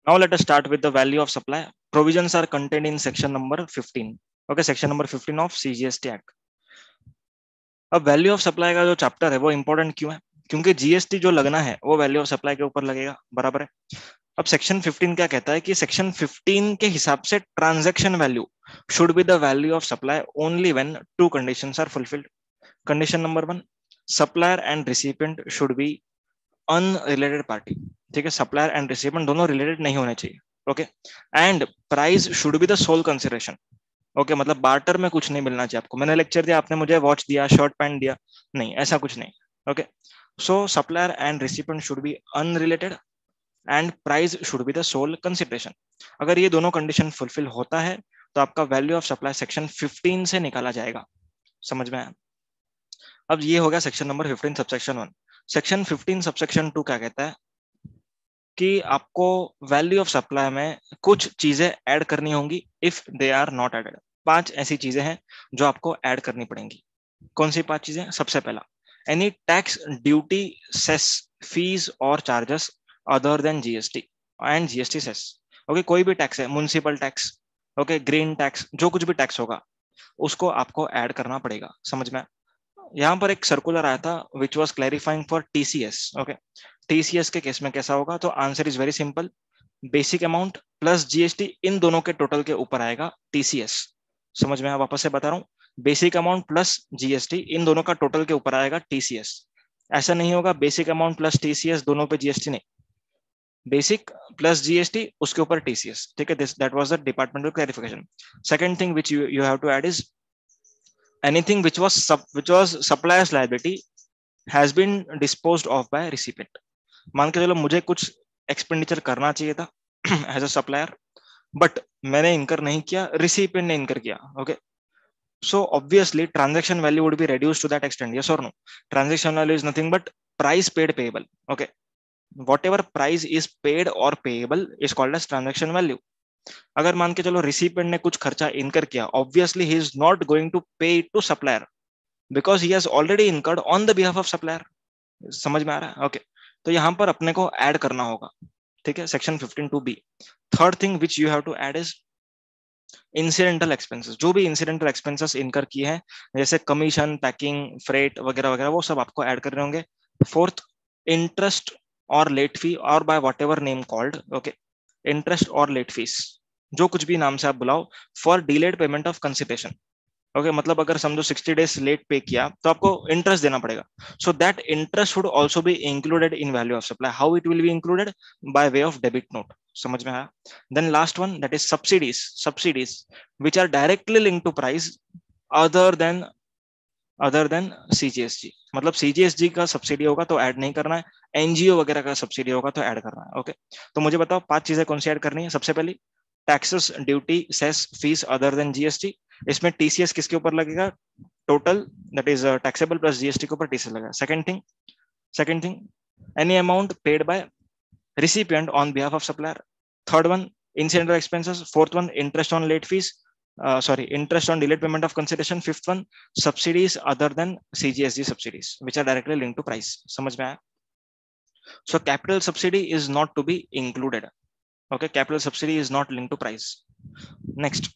Now let us start with the value of supply. Provisions are contained in section number 15. Okay, section number 15 of CGST Act. अब value of supply का जो chapter है वो important क्यों है? क्योंकि GST जो लगना है वो वैल्यू ऑफ सप्लाई के ऊपर लगेगा, बराबर है। अब सेक्शन 15 क्या कहता है कि सेक्शन 15 के हिसाब से transaction value should be the value of supply only when two conditions are fulfilled. Condition number 1, supplier and recipient should be unrelated party. ठीक है, सप्लायर एंड रिसिपिएंट दोनों रिलेटेड नहीं होने चाहिए। Okay, and price should be the sole consideration. Okay, मतलब barter में कुछ नहीं मिलना चाहिए आपको। मैंने लेक्चर दिया, आपने मुझे वॉच दिया, शर्ट पैंट दिया, नहीं, ऐसा कुछ नहीं। Okay, so supplier and recipient should be unrelated and price should be the sole consideration. अगर ये दोनों कंडीशन फुलफिल होता है तो आपका वैल्यू ऑफ सप्लाई सेक्शन 15 से निकाला जाएगा। समझ में आया? अब ये हो गया section number 15 subsection 1। Section 15 subsection 2 क्या कहता है कि आपको वैल्यू ऑफ सप्लाई में कुछ चीजें ऐड करनी होंगी if they are not added. 5 ऐसी चीजें हैं जो आपको ऐड करनी पड़ेंगी। कौन सी 5 चीजें? सबसे पहला, any tax, duty, cess, fees और charges other than GST and GST cess. Okay, कोई भी टैक्स है, municipal tax, okay, green tax, जो कुछ भी टैक्स होगा उसको आपको ऐड करना पड़ेगा। समझ में? यहाँ पर एक सर्कुलर आया था which was clarifying for TCS. Okay, TCS के केस में कैसा होगा? तो answer is very simple, basic amount plus GST, इन दोनों के टोटल के ऊपर आएगा टीसीएस। समझ में? वापस से बता रहा हूँ, बेसिक अमाउंट प्लस जीएसटी, इन दोनों का टोटल के ऊपर आएगा टीसीएस। ऐसा नहीं होगा बेसिक अमाउंट प्लस टीसीएस दोनों पे जीएसटी, नहीं, बेसिक प्लस जीएसटी उसके ऊपर टीसीएस। ठीक है, this that was the departmental clarification. Second thing which you have to add is anything which was supplier's liability has been disposed of by recipient। मान के चलो मुझे कुछ एक्सपेंडिचर करना चाहिए था एज अ सप्लायर, बट मैंने इनकर नहीं किया, रिसिपिएंट ने इनकर किया। Okay, so obviously transaction value would be reduced to that extent, yes or no? Transaction value is nothing but price paid payable. Okay, whatever price is paid or payable is called as transaction value। अगर मान के चलो recipient ने कुछ खर्चा incur किया, obviously he is not going to pay to supplier because he has already incurred on the behalf of supplier. समझ में आ रहा है? ओके, तो यहां पर अपने को ऐड करना होगा। ठीक है, section 15(2)(b। Third thing which you have to add is incidental expenses. जो भी इंसिडेंटल एक्सपेंसेस इनकर किए हैं जैसे कमीशन, पैकिंग, फ्रेट वगैरह वगैरह, वो सब आपको ऐड करने होंगे। फोर्थ, इंटरेस्ट और लेट फी और by what ever name called. Okay, interest और लेट फीस, जो कुछ भी नाम से आप बुलाओ, for delayed payment of consideration. Okay, मतलब अगर समझो 60 डेज लेट पे किया तो आपको इंटरेस्ट देना पड़ेगा। So that interest should also be included in value of supply. How it will be included? By way of debit note. समझ में आया? Then last one, that is subsidies which are directly link to price other than CGSG. मतलब CGSG का subsidy होगा तो add नहीं करना है, एनजीओ वगैरह का सब्सिडी होगा तो ऐड करना है। ओके, तो मुझे बताओ 5 चीजें कौन सी ऐड करनी है। सबसे पहली, taxes, duty, cess, fees other than GST. इसमें टीसीएस किसके ऊपर लगेगा? Total, that is taxable plus GST के ऊपर टीसीएस लगेगा। Second thing, any amount paid by recipient on behalf of supplier. Third one, incidental expenses. Fourth one, interest on late fees. Interest on delayed payment of consideration. Fifth one, subsidies other than CGSG subsidies, which are directly linked to price. समझ में आया? So capital subsidy is not to be included. Okay, capital subsidy is not linked to price. Next,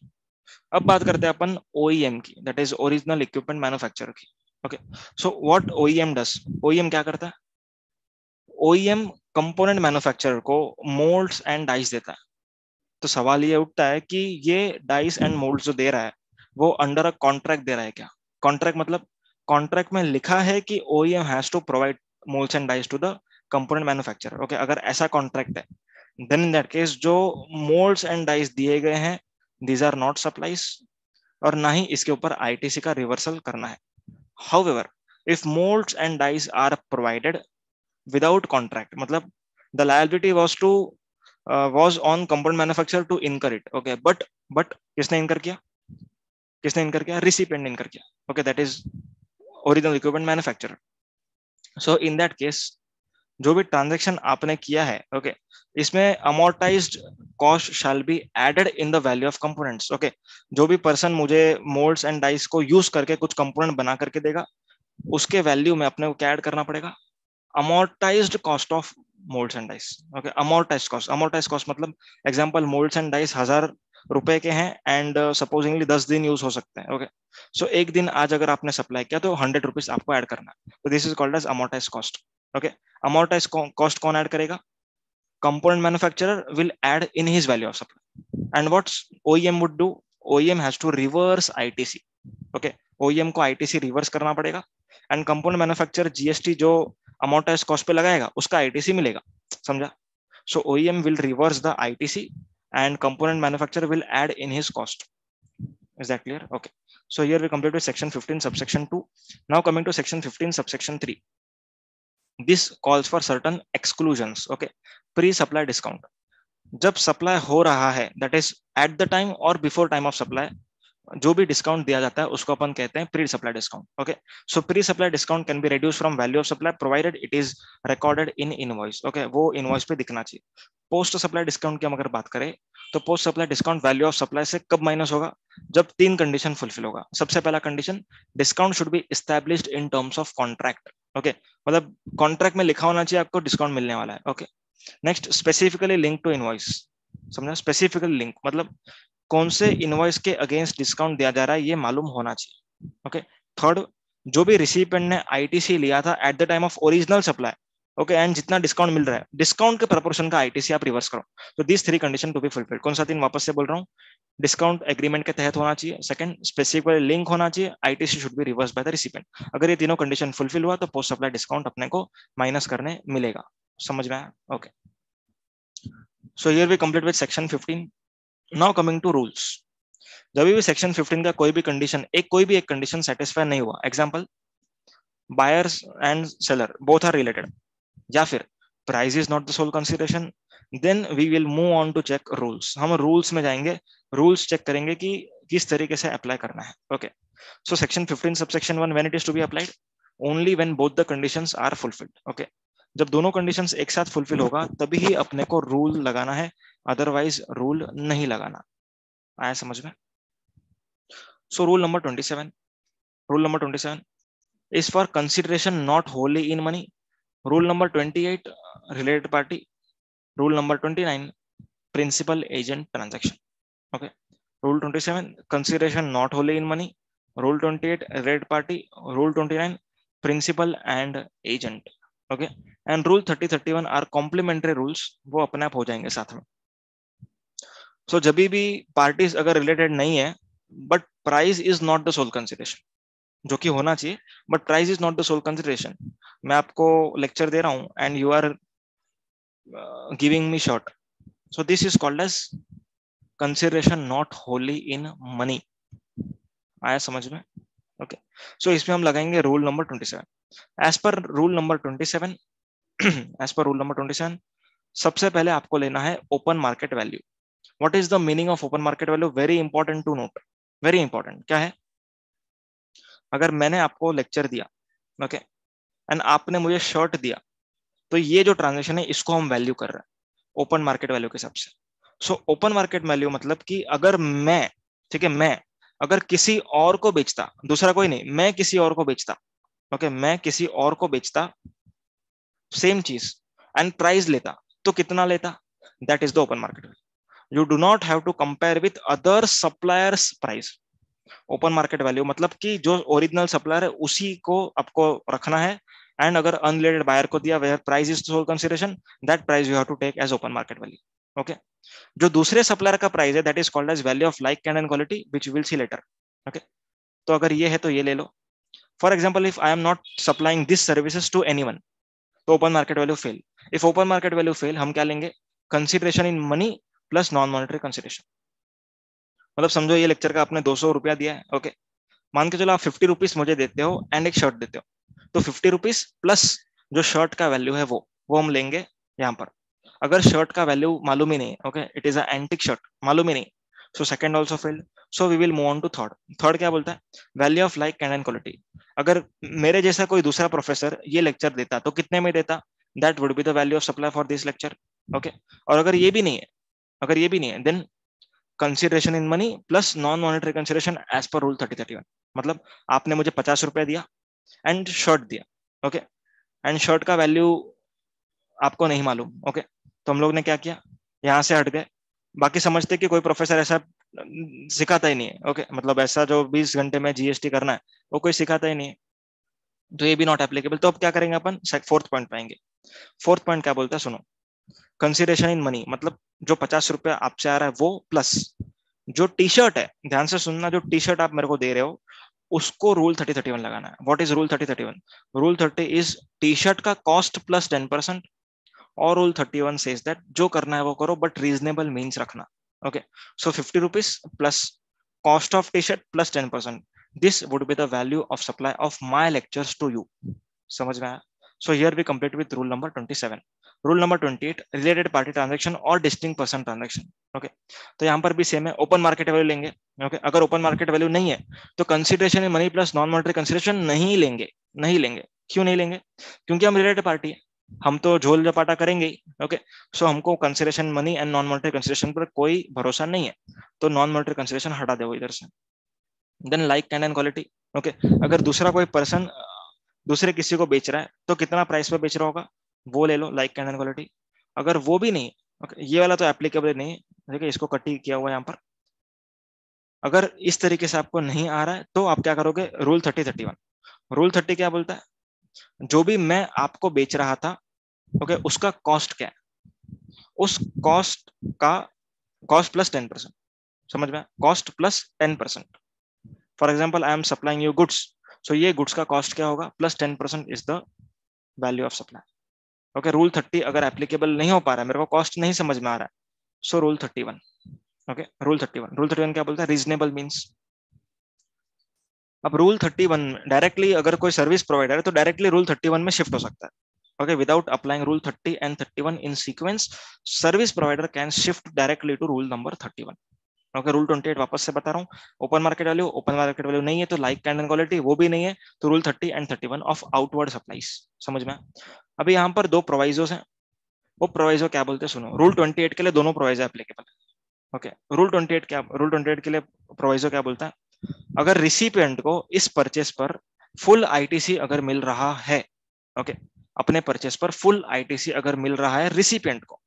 अब बात करते हैं अपन OEM की, that is original equipment manufacturer की। Okay, so what OEM does? OEM क्या करता है? OEM कंपोनेंट मैन्युफैक्चरर को मोल्ड्स एंड डाइस देता है। तो सवाल ये उठता है कि ये डाइस एंड मोल्ड्स जो दे रहा है वो अंडर अ कॉन्ट्रैक्ट दे रहा है क्या? कॉन्ट्रैक्ट मतलब कॉन्ट्रैक्ट में लिखा है कि OEM has to provide moulds and dies to the component manufacturer. Okay, अगर ऐसा कॉन्ट्रैक्ट है देन इन दैट केस जो मोल्ड्स एंड डाइस दिए गए हैं दीज आर नॉट सप्लाईज, और ना ही इसके ऊपर आईटीसी का रिवर्सल करना है। However, if molds and dies are provided without contract, मतलब the liability was on component manufacturer to incur it. Okay, but किसने incur किया? Recipient ने incur किया। Okay, that is original equipment manufacturer. So in that case, जो भी transaction आपने किया है, ओके, इसमें amortised cost shall be added in the value of components. Okay, जो भी पर्सन मुझे मोल्ड्स एंड डाइस को यूज करके कुछ कंपोनेंट बना करके देगा उसके वैल्यू में अपने को क्या ऐड करना पड़ेगा? Amortised cost of moulds and dice. Okay, amortise cost, amortise cost मतलब एग्जांपल मोल्ड्स एंड डाइस 1000 रुपए के हैं एंड सपोजिंगली 10 दिन यूज हो सकते हैं। ओके, सो एक दिन आज अगर आपने सप्लाई किया तो 100 रुपीज आपको ऐड करना है, तो this is called as amortise cost. Okay, amortise cost कौन ऐड करेगा? component manufacturer will add in his value of supply. And what OEM would do? OEM has to reverse ITC. Okay, OEM को ITC reverse करना पड़ेगा and component manufacturer GST जो amortise cost पे लगाएगा उसका ITC मिलेगा, समझा? So OEM will reverse the ITC and component manufacturer will add in his cost. Is that clear? Okay, so here we complete with section 15 subsection 2. Now coming to section 15 subsection 3. This calls for certain exclusions. Okay, pre-supply discount. जब supply हो रहा है, that is at the time और before time of supply, जो भी discount दिया जाता है उसको अपन कहते हैं pre supply discount. Okay, so pre supply discount can be reduce from value of supply provided it is recorded in invoice. Okay, वो इनवॉइस पे दिखना चाहिए। पोस्ट सप्लाई डिस्काउंट की हम अगर बात करें तो post supply discount value of supply से कब माइनस होगा? जब 3 कंडीशन फुलफिल होगा। सबसे पहला condition, discount should be established in terms of contract. Okay, मतलब कॉन्ट्रैक्ट में लिखा होना चाहिए आपको डिस्काउंट मिलने वाला है। Okay, next, specifically link to invoice. समझना, स्पेसिफिकली लिंक मतलब कौन से इनवॉइस के अगेंस्ट डिस्काउंट दिया जा रहा है ये मालूम होना चाहिए। ओके, थर्ड, जो भी रिसिपेंट ने आईटीसी लिया था at the time of original supply, okay, and जितना डिस्काउंट मिल रहा है डिस्काउंट के प्रपोर्शन का आईटीसी आप रिवर्स करो। तो this 3 condition to be fulfilled. कौन सा 3 वापस से बोल रहा हूँ? डिस्काउंट एग्रीमेंट के तहत होना चाहिए, सेकंड स्पेसिफिकली लिंक होना चाहिए, ITC should be reverse by the recipient. अगर ये तीनों कंडीशन फुलफिल हुआ तो पोस्ट सप्लाई डिस्काउंट अपने को माइनस करने मिलेगा। समझ में आया? Okay, so here we complete with section 15। Now coming to rules. जब भी सेक्शन 15 का कोई भी कंडीशन, कोई भी एक कंडीशन सेटिस्फाई नहीं हुआ, example buyers and seller both are related, या फिर price is not the sole consideration, then we will move on to check rules. हम रूल्स में जाएंगे, रूल्स चेक करेंगे कि किस तरीके से अप्लाई करना है। Okay, so section 15 subsection 1, when it is to be applied only when both the conditions are fulfilled. Okay, जब दोनों कंडीशंस एक साथ फुलफिल होगा तभी ही अपने को रूल लगाना है, अदरवाइज रूल नहीं लगाना। आया समझ में? So rule number 27, rule number 27 is for consideration not wholly in money. Rule number 28, related party. Rule number 29, principal agent transaction. Okay, rule 27, consideration not wholly in money. Rule 28, related party. Rule 29, principal and agent. Okay, and rule 30, 31 are complementary rules, वो अपने आप हो जाएंगे साथ में। So जब भी parties अगर रिलेटेड नहीं है but price is not the sole consideration, जो कि होना चाहिए, but price is not the sole consideration. मैं आपको लेक्चर दे रहा हूं and you are giving me short, so this is called as consideration not wholly in money. आया समझ में? ओके, सो इसमें हम लगाएंगे rule number 27। As per rule number 27 as per rule number 27 सबसे पहले आपको लेना है open market value. What is the meaning of open market value? Very important to note, very important. क्या है? अगर मैंने आपको लेक्चर दिया, ओके, एंड आपने मुझे शर्ट दिया, तो ये जो ट्रांजेक्शन है इसको हम वैल्यू कर रहे हैं ओपन मार्केट वैल्यू के हिसाब से। सो ओपन मार्केट वैल्यू मतलब कि अगर मैं, ठीक है, मैं अगर किसी और को बेचता, दूसरा कोई नहीं, मैं किसी और को बेचता, ओके, मैं किसी और को बेचता सेम चीज एंड प्राइस लेता, तो कितना लेता? That is the open market value. You do not have to compare with other suppliers price. Open market value मतलब कि जो ओरिजिनल सप्लायर है उसी को आपको रखना है, एंड अगर अनरिलेटेड बायर को दिया where price is sole consideration, that price you have to take as open market value. Okay, जो दूसरे सप्लायर का प्राइस है that is called as value of like kind and quality which we will see later. Okay, तो अगर ये है तो ये ले लो। For example, if I am not supplying this services to anyone, तो open market value fail. If open market value fail, हम क्या लेंगे? कंसीडरेशन इन money plus non monetary consideration. मतलब समझो ये लेक्चर का आपने 200 रुपया दिया है, ओके, मान के चलो आप 50 रुपीज मुझे देते हो एंड एक शर्ट देते हो, तो 50 रुपीज प्लस जो शर्ट का वैल्यू है वो हम लेंगे यहाँ पर। अगर शर्ट का वैल्यू मालूम ही नहीं, okay, it is a antique shirt, मालूम ही नहीं, so second also failed. So we will move on to third. Third क्या बोलता है? Value of like kind and quality. अगर मेरे जैसा कोई दूसरा प्रोफेसर ये लेक्चर देता तो कितने में देता? That would be the value of supply for this lecture. Okay, और अगर ये भी नहीं है, अगर ये भी नहीं है, then consideration in money plus non monetary consideration as per rule 3031। मतलब आपने मुझे 50 रुपए दिया एंड शर्ट दिया, ओके, एंड शर्ट का वैल्यू आपको नहीं मालूम, ओके, तो हम लोग ने क्या किया, यहाँ से हट गए। बाकी समझते कि कोई प्रोफेसर ऐसा सिखाता ही नहीं है, ओके, मतलब ऐसा जो 20 घंटे में जीएसटी करना है वो कोई सिखाता ही नहीं है, तो ये भी नॉट एप्लीकेबल। तो अब क्या करेंगे अपन, फोर्थ पॉइंट पाएंगे। फोर्थ पॉइंट क्या बोलता है, सुनो, कंसिडरेशन इन मनी, मतलब जो 50 रुपया आपसे आ रहा है वो प्लस जो टी शर्ट है, ध्यान से सुनना, जो टी शर्ट आप मेरे को दे रहे हो उसको रूल 30-31 लगाना है। What is rule 30-31? Rule 30 is T shirt का कॉस्ट प्लस 10%, और रूल 31 सेज दैट जो करना है वो करो बट रीजनेबल मीन्स रखना, okay. So 50 rupees plus cost of T shirt plus 10%, this would be the value of supply of my lectures to you. समझ में आया? So here we complete with rule number 27। Rule number 28, related party transaction और distinct person transaction, okay. तो यहाँ पर भी same है, open market value लेंगे, ओके। अगर ओपन मार्केट वैल्यू नहीं है तो consideration in money plus non monetary consideration नहीं लेंगे, नहीं लेंगे। क्यों नहीं लेंगे? क्योंकि हम रिलेटेड पार्टी है, हम तो झोल झपाटा करेंगे ही, ओके। सो हमको consideration money and non monetary consideration पर कोई भरोसा नहीं है, तो नॉन मॉनेटरी कंसिडरेशन हटा दो इधर से। Then like kind and quality, okay. अगर दूसरा कोई पर्सन दूसरे किसी को बेच रहा है तो कितना प्राइस पे बेच रहा होगा वो ले लो, लाइक काइंड एंड क्वालिटी। अगर वो भी नहीं, ओके, ये वाला तो एप्लीकेबल नहीं है, देखिए इसको कट किया हुआ है यहाँ पर। अगर इस तरीके से आपको नहीं आ रहा है तो आप क्या करोगे, रूल 30-31। रूल 30 क्या बोलता है, जो भी मैं आपको बेच रहा था, ओके, उसका कॉस्ट क्या है, उस कॉस्ट का कॉस्ट प्लस 10%। समझ में? Cost plus 10%। For example I am supplying you goods, so ये गुड्स का कॉस्ट क्या होगा, plus 10% is the value of supply, okay. Rule 30 अगर एप्लीकेबल नहीं हो पा रहा है, मेरे को कॉस्ट नहीं समझ में आ रहा है, सो रूल 31, ओके। रूल 31 क्या बोलता है, रीजनेबल मीन्स। अब रूल 31 डायरेक्टली अगर कोई सर्विस प्रोवाइडर है तो डायरेक्टली रूल 31 में शिफ्ट हो सकता है, okay. Without applying rule 30 and 31 in sequence, service provider can shift directly to rule number 31, okay. Rule 28 वापस से बता रहा हूँ, ओपन मार्केट वैल्यू नहीं है तो लाइक काइंड एंड क्वालिटी, वो भी नहीं है तो rule 30 and 31 of outward supplies. समझ में? अभी यहाँ पर दो प्रोवाइजोस हैं, वो प्रोवाइजो क्या बोलते हैं सुनो। रूल 28 के लिए दोनों प्रोवाइजो एप्लीकेबल है, ओके। रूल 28 के लिए प्रोवाइजो क्या बोलता है, अगर रिसिपिएंट को इस परचेस पर फुल आईटीसी अगर मिल रहा है, ओके, अपने परचेस पर फुल आईटीसी अगर मिल रहा है रिसिपिएंट को,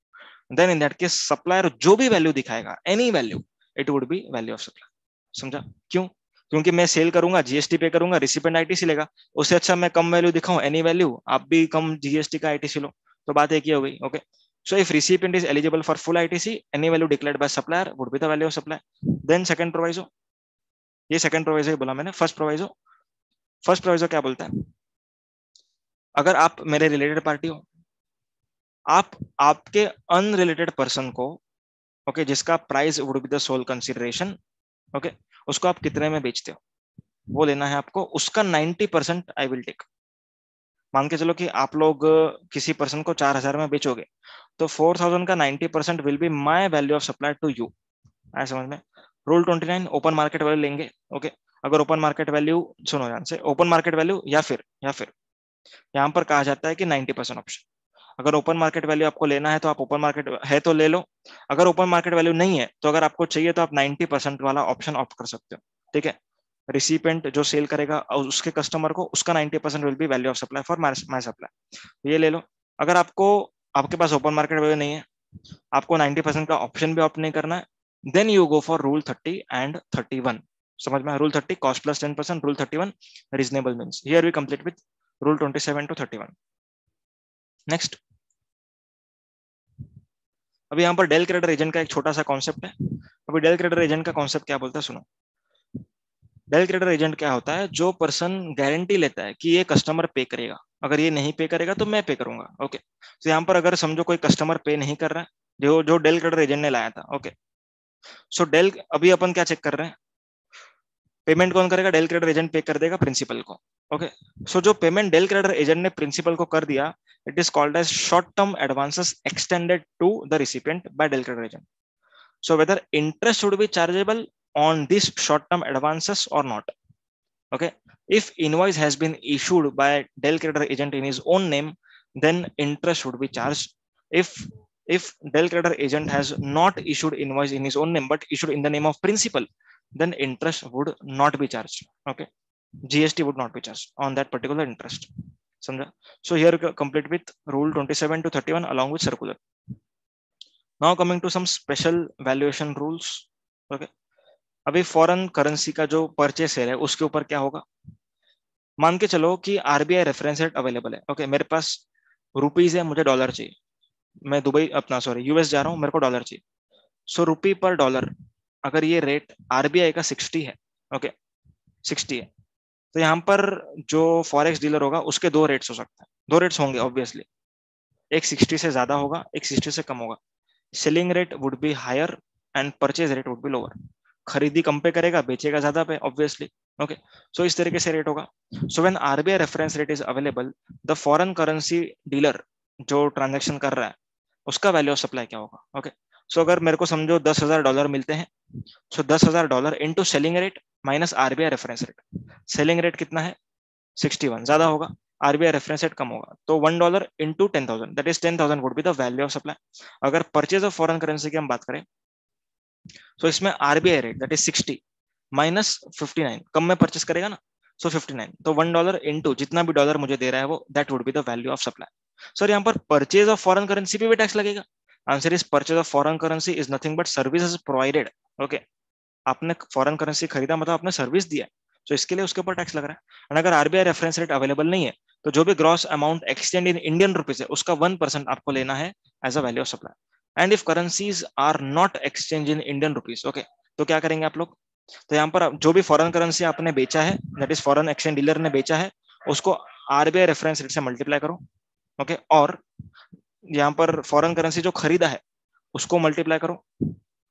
then in that case supplier जो भी वैल्यू दिखाएगा, any value, it would be value of supply. समझा? क्यों? क्योंकि मैं सेल करूंगा, जीएसटी पे करूंगा, रिसिपिएंट आईटीसी लेगा, उससे अच्छा मैं कम वैल्यू दिखाऊं, एनी वैल्यू, आप भी कम जीएसटी का आईटीसी लो, तो बात एक ही हो गई, okay. So if recipient is eligible for full ITC, any value declared by supplier would be the value of supply. Then second proviso, ये सेकंड प्रोविजो बोला मैंने। फर्स्ट प्रोविजो क्या बोलता है, अगर आप मेरे रिलेटेड पार्टी हो, आप आपके अनरिलेटेड पर्सन को, ओके, जिसका price would be the sole consideration, okay, उसको आप कितने में बेचते हो वो लेना है आपको, उसका 90% आई विल टेक। मान के चलो कि आप लोग किसी पर्सन को 4000 में बेचोगे, तो 4000 का 90% will be my value of supply to you. आया समझ में? रूल 29, ओपन मार्केट वैल्यू लेंगे, ओके। अगर ओपन मार्केट वैल्यू, सुनो ध्यान से, ओपन मार्केट वैल्यू या फिर यहाँ पर कहा जाता है कि 90% ऑप्शन। अगर ओपन मार्केट वैल्यू आपको लेना है तो आप ओपन मार्केट है तो ले लो, अगर ओपन मार्केट वैल्यू नहीं है तो अगर आपको चाहिए तो आप 90% वाला ऑप्शन ऑप्ट कर सकते हो, ठीक है। रिसिपेंट जो सेल करेगा उसके कस्टमर को, उसका 90% will B value of supply for my supply, ये ले लो। अगर आपको, आपके पास ओपन मार्केट वैल्यू नहीं है, आपको 90% का ऑप्शन भी ऑप्ट नहीं करना है, then you go for rule 30 and 31। समझ में? Rule 30 cost plus 10%, rule 31 reasonable means. Here we complete with rule 27 to 31। Next, अभी यहाँ पर डेल क्रेडिटर एजेंट का एक छोटा सा कॉन्सेप्ट है। अभी डेल क्रेडिटर एजेंट का कॉन्सेप्ट क्या बोलता है सुनो। डेल क्रेडिटर एजेंट क्या होता है, जो पर्सन गारंटी लेता है कि ये कस्टमर पे करेगा, अगर ये नहीं पे करेगा तो मैं पे करूंगा, ओके। तो यहाँ पर अगर समझो कोई कस्टमर पे नहीं कर रहा है, जो जो डेल क्रेडिटर एजेंट ने लाया था, ओके। सो डेल, अभी अपन क्या चेक कर रहे हैं, पेमेंट कौन करेगा, डेल क्रेडिटर एजेंट पे कर देगा प्रिंसिपल को, ओके। सो जो पेमेंट डेल क्रेडिटर एजेंट ने प्रिंसिपल को कर दिया, it is called as short term advances extended to the recipient by del credere agent. So whether interest should be chargeable on these short term advances or not, okay. If invoice has been issued by Dell creditor agent in his own name, then interest should be charged. If Dell creditor agent has not issued invoice in his own name but issued in the name of principal, then interest would not be charged, okay. GST would not be charged on that particular interest. समझा? So here complete with rule 27 to 31 along with circular. Now coming to some special valuation rules. Okay, अभी foreign currency का जो purchase है उसके ऊपर क्या होगा? मान के चलो कि आरबीआई रेफरेंस रेट अवेलेबल है. ओके, मेरे पास रुपीज है, मुझे डॉलर चाहिए. मैं दुबई अपना सॉरी यूएस जा रहा हूँ, मेरे को डॉलर चाहिए. सो रुपी पर डॉलर, अगर ये रेट आरबीआई का 60 है, ओके 60 है, तो यहाँ पर जो फॉरेक्स डीलर होगा उसके दो रेट्स हो सकते हैं, दो रेट्स होंगे ऑब्वियसली. एक 60 से ज्यादा होगा, एक 60 से कम होगा. Selling rate would be higher and purchase rate would be lower. खरीदी कम पे करेगा, बेचेगा ज्यादा पे ऑब्वियसली. ओके, सो इस तरीके से रेट होगा. So when RBI reference rate is available, the foreign currency dealer जो ट्रांजेक्शन कर रहा है उसका वैल्यू ऑफ सप्लाई क्या होगा? ओके, सो अगर मेरे को समझो $10,000 मिलते हैं, सो $10,000 into selling rate minus RBI reference rate. Selling rate कितना है? 61, ज्यादा होगा. आरबीआई रेफरेंस रेट कम होगा, तो $1 into 10,000, that is 10,000 would be the value of supply. अगर परचेज ऑफ फॉरेन करेंसी की हम बात करें, तो इसमें RBI rate that is 60 minus 59, कम में परचेस करेगा ना, सो 59, तो $1 इंटू जितना भी डॉलर मुझे दे रहा है वो, that would be the value of supply. Sir यहाँ पर परचेज ऑफ फॉरेन करेंसी पे भी टैक्स लगेगा? Answer is purchase of foreign currency is nothing but services provided. Okay, आपने फॉरेन करेंसी खरीदा मतलब आपने सर्विस दिया है, तो इसके लिए उसके ऊपर टैक्स लग रहा है. और अगर आरबीआई रेफरेंस रेट अवेलेबल नहीं है, तो जो भी gross amount exchange in Indian rupees है उसका 1% आपको लेना है as a value of supply. And if currencies are not exchange in Indian rupees, okay, तो क्या करेंगे आप लोग? तो यहाँ पर जो भी फॉरेन करेंसी आपने बेचा है, that is foreign exchange dealer ने बेचा है, उसको आरबीआई रेफरेंस रेट से मल्टीप्लाई करो. ओके, और यहाँ पर फॉरेन करेंसी जो खरीदा है उसको मल्टीप्लाई करो.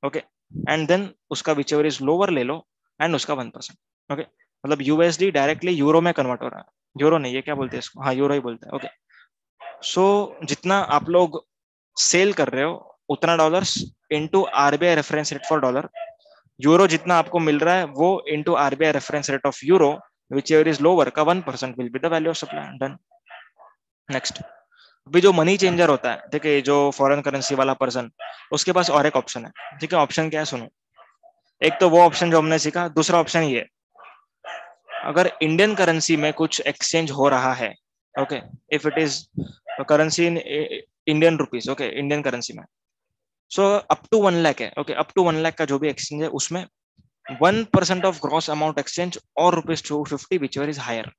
ओके, एंड देन उसका विच एवर इज लोअर ले लो एंड उसका 1%. ओके, मतलब यूएसडी डायरेक्टली यूरो में कन्वर्ट हो रहा है. यूरो नहीं, ये क्या बोलते हैं इसको? हाँ, यूरो ही बोलते हैं. ओके, सो जितना आप लोग सेल कर रहे हो उतना dollars into RBI reference rate for dollar. Euro जितना आपको मिल रहा है वो into RBI reference rate of euro which ever is lower का 1% will be the value of supply. Done. Next, अभी जो मनी चेंजर होता है, ठीक है, जो फॉरेन करेंसी वाला पर्सन, उसके पास और एक ऑप्शन है. ठीक है, ऑप्शन क्या है सुनो. एक तो वो ऑप्शन जो हमने सीखा, दूसरा ऑप्शन ये, अगर इंडियन करेंसी में कुछ एक्सचेंज हो रहा है, okay, if it is currency in Indian rupees, okay, Indian currency में, सो अप टू 1 लाख है. ओके, अप टू 1 लाख का जो भी एक्सचेंज है उसमें 1% ऑफ ग्रॉस अमाउंट एक्सचेंज और ₹250 whichever is higher.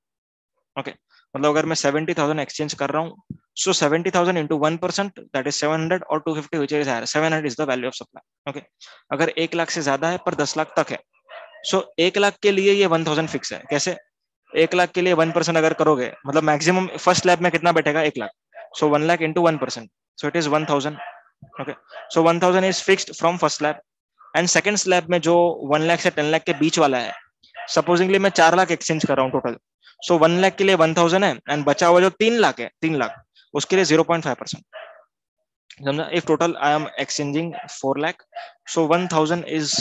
Okay, मतलब अगर मैं 70,000 एक्सचेंज कर रहा हूँ, सो 70,000 इंटू 1% दैट इज 700 और 250 which is higher. 700 is the value of supply. Okay, अगर 1 लाख से ज्यादा है पर 10 लाख तक है, सो 1 लाख के लिए ये 1,000 फिक्स है. कैसे? 1 लाख के लिए 1% अगर करोगे, मतलब मैक्सिमम फर्स्ट स्लैब में कितना बैठेगा? 1 लाख. सो 1 lakh into 1%, so it is 1,000. Okay, so 1,000 is fixed from first slab. And second slab में जो 1 लाख से 10 लाख के बीच वाला है, सपोजिंगली मैं 4 लाख एक्सचेंज कर रहा हूँ टोटल, सो 1 लाख के लिए 1,000 है एंड बचा हुआ जो 3 लाख है, 3 लाख, उसके लिए 0.5%. समझा? If total I am exchanging 4 lakh, so 1,000 is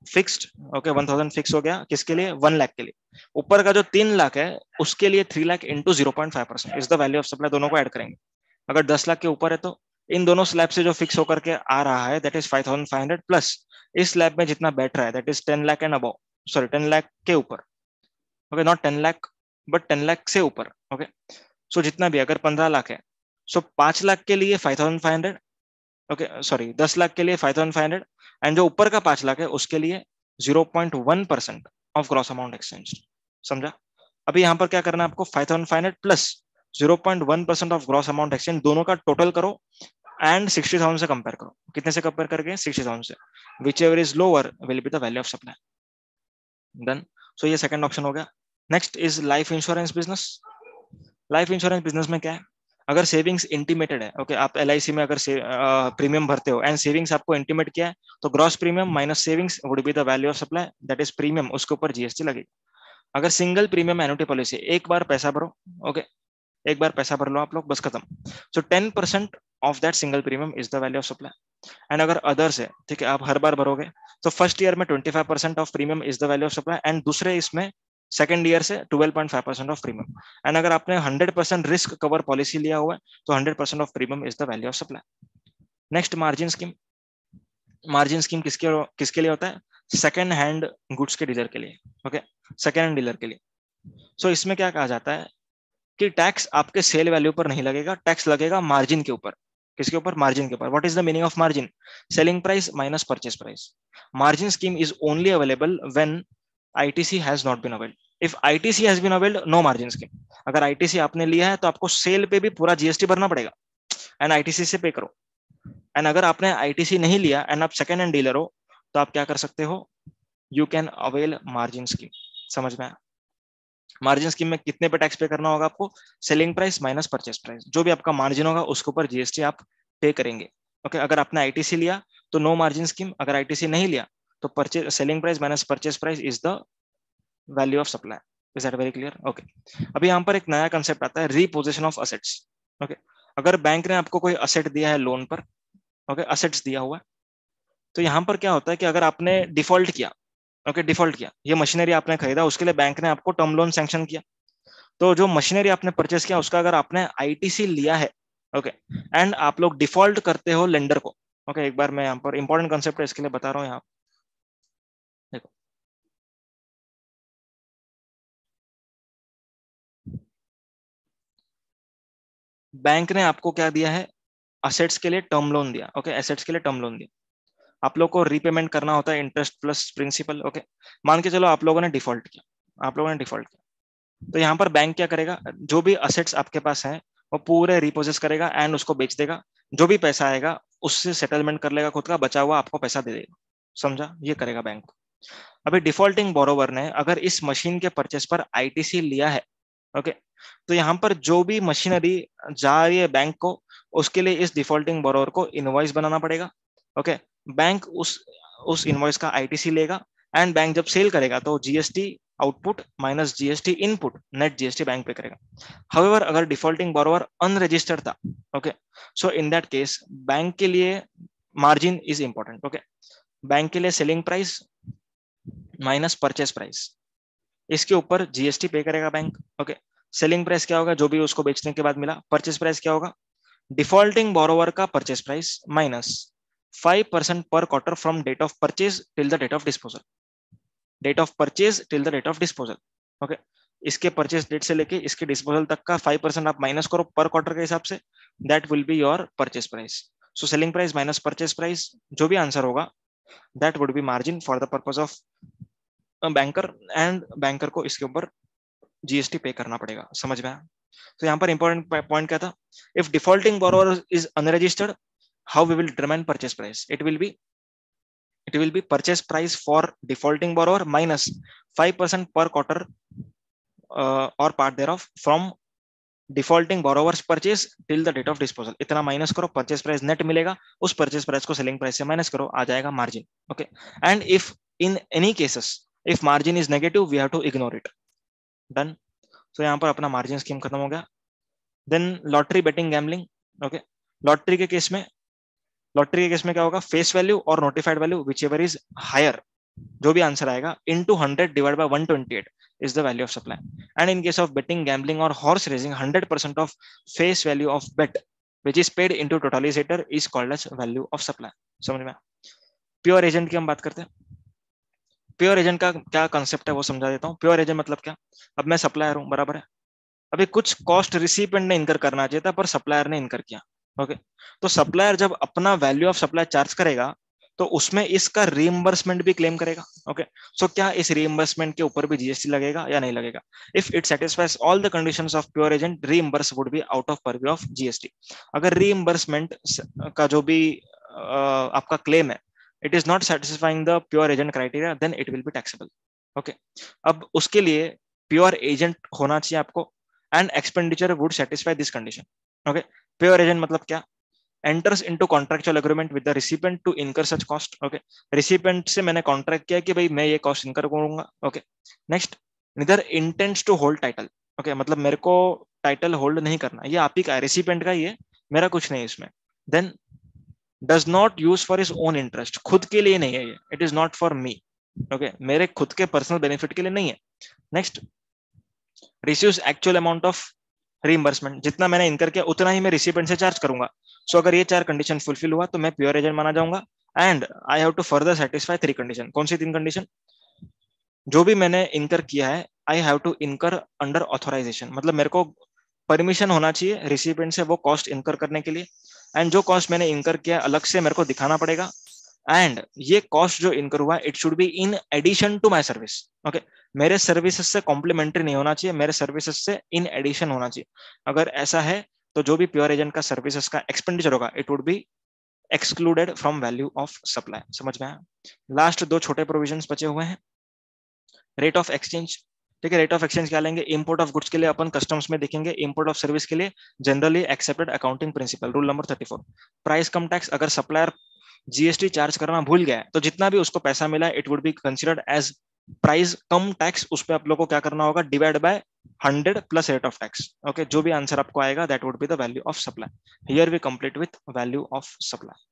fixed. Okay, 1,000 fix हो गया किसके लिए? 1 लाख के लिए. ऊपर का जो 3 लाख है उसके लिए 3 lakh into 0.5% is the value of supply. दोनों को ऐड करेंगे. अगर 10 लाख के ऊपर है तो इन दोनों स्लैब से जो फिक्स होकर के आ रहा है दैट इज 5,500 प्लस इस स्लैब में जितना बैठ रहा है that is 10 lakh and above, sorry 10 lakh के ऊपर. Okay, not 10 lakh but 10 lakh से ऊपर. ओके, सो जितना भी, अगर 15 लाख है, सो 5 लाख के लिए 5,500. ओके, सॉरी 10 लाख के लिए 5,500 एंड जो ऊपर का 5 लाख है उसके लिए 0.1% ऑफ ग्रॉस अमाउंट एक्सचेंज. समझा? अभी यहाँ पर क्या करना है आपको? 5,500 plus 0.1% of gross amount exchange, दोनों का टोटल करो एंड 60,000 से कंपेयर करो. कितने से कंपेयर करके? 60,000 से. Whichever is lower will be the value of supply. Done. So ये सेकंड ऑप्शन हो गया. Next is life insurance business. Life insurance business में क्या है? अगर सेविंग्स इंटीमेटेड है, ओके, आप एलआईसी में अगर प्रीमियम भरते हो एंड सेविंग्स आपको इंटीमेट किया है, तो gross premium minus savings would be the value of supply, that is premium, उसके ऊपर जीएसटी लगेगी. अगर सिंगल प्रीमियम एन्युटी पॉलिसी, एक बार पैसा भरो, ओके, एक बार पैसा भर लो आप लोग, बस खत्म. सो 10% of that single premium is the value of supply. And अगर अदर्स है, ठीक है, आप हर बार भरोगे, तो फर्स्ट ईयर में 25% of premium is the value of supply and दूसरे इसमें सेकंड ईयर से 12.5% ऑफ प्रीमियम. एंड अगर आपने 100% रिस्क कवर पॉलिसी लिया हुआ है तो 100% of premium is the value of supply. Next, margin scheme. Margin scheme किसके किसके लिए होता है? सेकंड हैंड गुड्स के डीलर के लिए. ओके, सेकंड हैंड डीलर के लिए. सो इसमें क्या कहा जाता है? कि टैक्स आपके सेल वैल्यू पर नहीं लगेगा, टैक्स लगेगा मार्जिन के ऊपर। किसके ऊपर? मार्जिन के ऊपर। What is the meaning of margin? Selling price minus purchase price. Margin scheme is only available when ITC has not been availed. If ITC has been availed, no margin scheme. अगर ITC आपने लिया है तो आपको cell पे भी पूरा GST भरना पड़ेगा एंड आईटीसी से पे करो। एंड अगर आपने आईटीसी नहीं लिया एंड आप सेकेंड हैंड डीलर हो तो आप क्या कर सकते हो? You can avail margin scheme. समझ में आया? मार्जिन स्कीम में कितने पे टैक्स पे करना होगा आपको? Selling price minus purchase price. जो भी आपका मार्जिन होगा उसके ऊपर जीएसटी आप पे करेंगे। ओके, अगर आपने आईटीसी लिया तो नो मार्जिन स्कीम, अगर आईटीसी नहीं लिया तो purchase selling price minus purchase price is the value of supply. Is that very clear? Okay, अभी यहाँ पर एक नया कंसेप्ट आता है, रीपोजिशन ऑफ असेट्स। ओके, अगर बैंक ने आपको कोई असेट दिया है लोन पर, ओके, असेट्स दिया हुआ है, तो यहाँ पर क्या होता है कि अगर आपने डिफॉल्ट किया, ओके, डिफॉल्ट किया, ये मशीनरी आपने खरीदा, उसके लिए बैंक ने आपको टर्म लोन सैंक्शन किया, तो जो मशीनरी आपने परचेस किया उसका अगर आपने आईटीसी लिया है, ओके, एंड आप लोग डिफॉल्ट करते हो लेंडर को, ओके, एक बार मैं यहाँ पर इंपॉर्टेंट कंसेप्ट है इसके लिए बता रहा हूँ। यहाँ देखो, बैंक ने आपको क्या दिया है? असेट्स के लिए टर्म लोन दिया। ओके, एसेट्स के लिए टर्म लोन दिया, आप लोग को रीपेमेंट करना होता है इंटरेस्ट प्लस प्रिंसिपल। ओके, मान के चलो आप लोगों ने डिफॉल्ट किया, आप लोगों ने डिफॉल्ट किया, तो यहाँ पर बैंक क्या करेगा? जो भी असेट्स आपके पास हैं वो पूरे रिपोजेस करेगा एंड उसको बेच देगा। जो भी पैसा आएगा उससे सेटलमेंट कर लेगा खुद का, बचा हुआ आपको पैसा दे देगा। समझा? ये करेगा बैंक। अभी डिफॉल्टिंग बोरोवर ने अगर इस मशीन के परचेस पर आईटीसी लिया है, ओके, तो यहाँ पर जो भी मशीनरी जा रही है बैंक को, उसके लिए इस डिफॉल्टिंग बोरोवर को इनवॉइस बनाना पड़ेगा। ओके, बैंक उस इनवॉइस का आईटीसी लेगा एंड बैंक जब सेल करेगा तो GST output minus GST input, net GST bank पे करेगा। हाउएवर अगर डिफॉल्टिंग बोरोवर अनरजिस्टर्ड था, okay, so in that case bank के लिए margin is important. Okay, bank के लिए selling price minus purchase price, इसके ऊपर जीएसटी पे करेगा बैंक। ओके, सेलिंग प्राइस क्या होगा? जो भी उसको बेचने के बाद मिला। परचेस प्राइस क्या होगा? डिफॉल्टिंग बोरोवर का purchase price minus 5% per quarter from date of purchase till the date of disposal. Date of purchase till the date of disposal. Okay, इसके परचेज डेट से लेके इसके डिस्पोजल तक का 5% आप माइनस करो पर क्वार्टर के हिसाब से, that will be your purchase price. So selling price minus purchase price, जो भी आंसर होगा that would B margin for the purpose of banker, and banker को इसके ऊपर जीएसटी पे करना पड़ेगा। समझ में आया? तो यहाँ पर इंपॉर्टेंट पॉइंट क्या था? If defaulting borrower is unregistered, how we will determine purchase price? It will be purchase price for defaulting borrower minus 5% per quarter or part thereof from defaulting borrower's purchase till the date of disposal। इतना minus करो, purchase price net मिलेगा, उस purchase price को selling price से minus करो, आ जाएगा margin. Okay, and if in any cases if margin is negative we have to ignore it. Done. तो यहाँ पर अपना मार्जिन स्कीम खत्म हो गया। Then lottery betting gambling. Okay, lottery के केस में क्या होगा? फेस वैल्यू और notified value whichever is higher, जो भी आंसर आएगा into 100 divide by 128 is the value of supply. And in case of betting gambling और horse racing 100% of face value of bet which is paid into totalizator is called as value of supply. समझ में? Pure agent की हम बात करते हैं। Pure agent का क्या कंसेप्ट है वो समझा देता हूँ। प्योर एजेंट मतलब क्या? अब मैं सप्लायर हूँ, बराबर है, अभी कुछ कॉस्ट रिसिपेंट ने इनकर करना चाहिए था पर सप्लायर ने इनकर किया। ओके, तो सप्लायर जब अपना वैल्यू ऑफ सप्लाई चार्ज करेगा तो उसमें इसका रीइंबर्समेंट भी क्लेम करेगा। ओके, सो क्या इस रीइंबर्समेंट के ऊपर भी जीएसटी लगेगा या नहीं लगेगा? If it satisfies all the conditions of pure agent, reimburse would be out of purview of GST. अगर रीइंबर्समेंट का जो भी आपका क्लेम है it is not satisfying the pure agent criteria, then it will be taxable. Okay, अब उसके लिए pure agent होना चाहिए आपको and expenditure would satisfy this condition. Okay, pure agent मतलब क्या? Enters into contractual agreement with the recipient to incur such cost. Okay, recipient से मैंने contract किया कि भाई मैं ये cost incur करूंगा। Okay, next, neither intends to hold title. Okay, मतलब मेरे को title hold नहीं करना, ये आप ही का है, recipient का ही है, मेरा कुछ नहीं इसमें। Then does not use for his own interest, खुद के लिए नहीं है ये, it is not for me. Okay, मेरे खुद के personal benefit के लिए नहीं है। Next, receives actual amount of reimbursement, जितना मैंने इनकर किया उतना ही मैं रिसिपेंट से चार्ज करूंगा। सो अगर ये 4 कंडीशन फुलफिल हुआ तो मैं प्योर एजेंट माना जाऊंगा। And I have to further satisfy 3 condition. कौन सी 3 कंडीशन? जो भी मैंने इनकर किया है I have to incur under authorisation, मतलब मेरे को परमिशन होना चाहिए रिसिपिएंट से वो कॉस्ट इनकर करने के लिए, एंड जो कॉस्ट मैंने इनकर किया अलग से मेरे को दिखाना पड़ेगा, एंड ये कॉस्ट जो इनकर हुआ it should be in addition to my service. Okay, मेरे सर्विसेज से कॉम्प्लीमेंट्री नहीं होना चाहिए, मेरे सर्विसेज से इन एडिशन होना चाहिए। अगर ऐसा है तो जो भी प्योर एजेंट का सर्विसेज का एक्सपेंडिचर होगा it would be excluded from value of supply. समझ में आया? लास्ट दो छोटे प्रोविजंस बचे हुए हैं। रेट ऑफ एक्सचेंज, ठीक है, रेट ऑफ एक्सचेंज क्या लेंगे? इंपोर्ट ऑफ गुड्स के लिए अपन कस्टम्स में देखेंगे, इंपोर्ट ऑफ सर्विस के लिए generally accepted accounting principle, rule number 34। Price cum tax, अगर सप्लायर जीएसटी चार्ज करना भूल गया है तो जितना भी उसको पैसा मिला it would be considered as price cum tax, उस पर आप लोगों को क्या करना होगा? Divide by 100 plus rate of tax. Okay, जो भी आंसर आपको आएगा that would be the value of supply. Here we complete with value of supply.